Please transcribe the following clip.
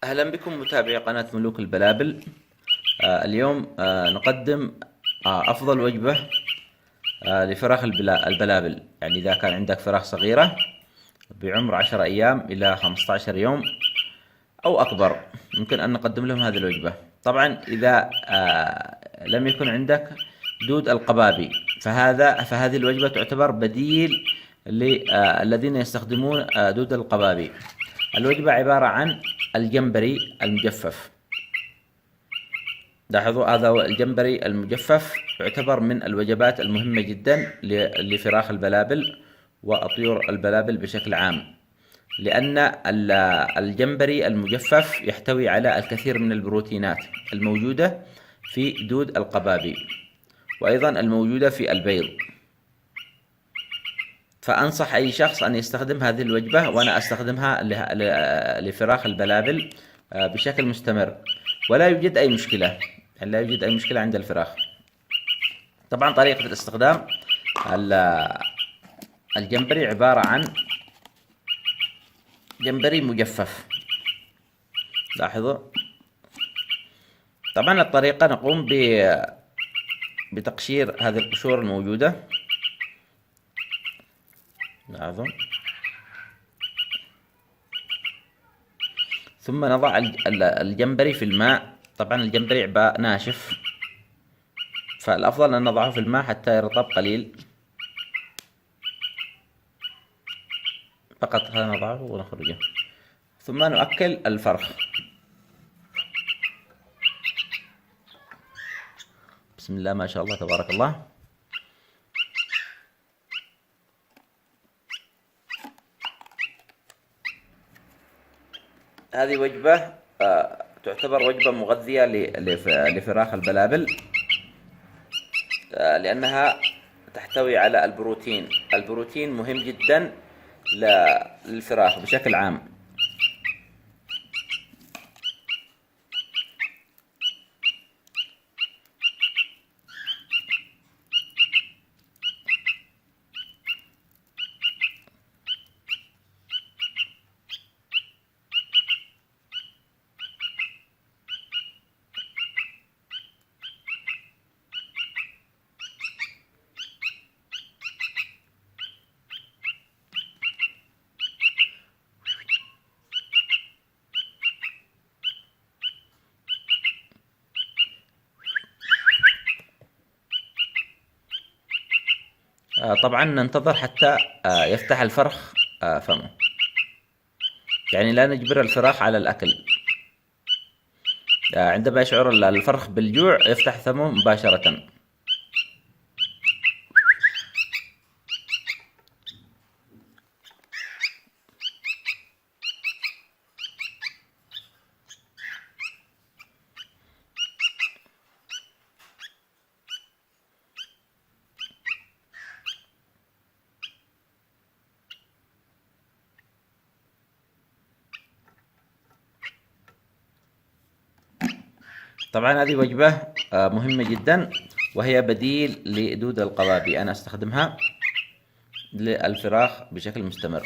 أهلا بكم متابعي قناة ملوك البلابل. اليوم نقدم أفضل وجبة لفراخ البلابل. يعني إذا كان عندك فراخ صغيرة بعمر 10 أيام إلى 15 يوم أو أكبر، يمكن أن نقدم لهم هذه الوجبة. طبعا إذا لم يكن عندك دود القبابي فهذه الوجبة تعتبر بديل للذين يستخدمون دود القبابي. الوجبة عبارة عن الجمبري المجفف. لاحظوا، هذا هو الجمبري المجفف، يعتبر من الوجبات المهمة جدا لفراخ البلابل وطيور البلابل بشكل عام، لأن الجمبري المجفف يحتوي على الكثير من البروتينات الموجودة في دود القبابي، وأيضا الموجودة في البيض. فأنصح أي شخص أن يستخدم هذه الوجبة، وأنا أستخدمها لفراخ البلابل بشكل مستمر، ولا يوجد أي مشكلة، يعني لا يوجد أي مشكلة عند الفراخ. طبعا طريقة الاستخدام: الجمبري عبارة عن جمبري مجفف. لاحظوا، طبعا الطريقة نقوم بتقشير هذه القشور الموجودة. لاحظوا، ثم نضع الجمبري في الماء. طبعا الجمبري ناشف، فالأفضل أن نضعه في الماء حتى يرطب قليل. فقط هذا نضعه ونخرجه، ثم نؤكل الفرخ. بسم الله ما شاء الله تبارك الله. هذه وجبة تعتبر وجبة مغذية لفراخ البلابل، لأنها تحتوي على البروتين. البروتين مهم جدا للفراخ بشكل عام. طبعا ننتظر حتى يفتح الفرخ فمه، يعني لا نجبر الفراخ على الأكل. عندما يشعر الفرخ بالجوع يفتح فمه مباشرة. طبعا هذه وجبة مهمة جدا، وهي بديل لدود القبابي. أنا أستخدمها للفراخ بشكل مستمر.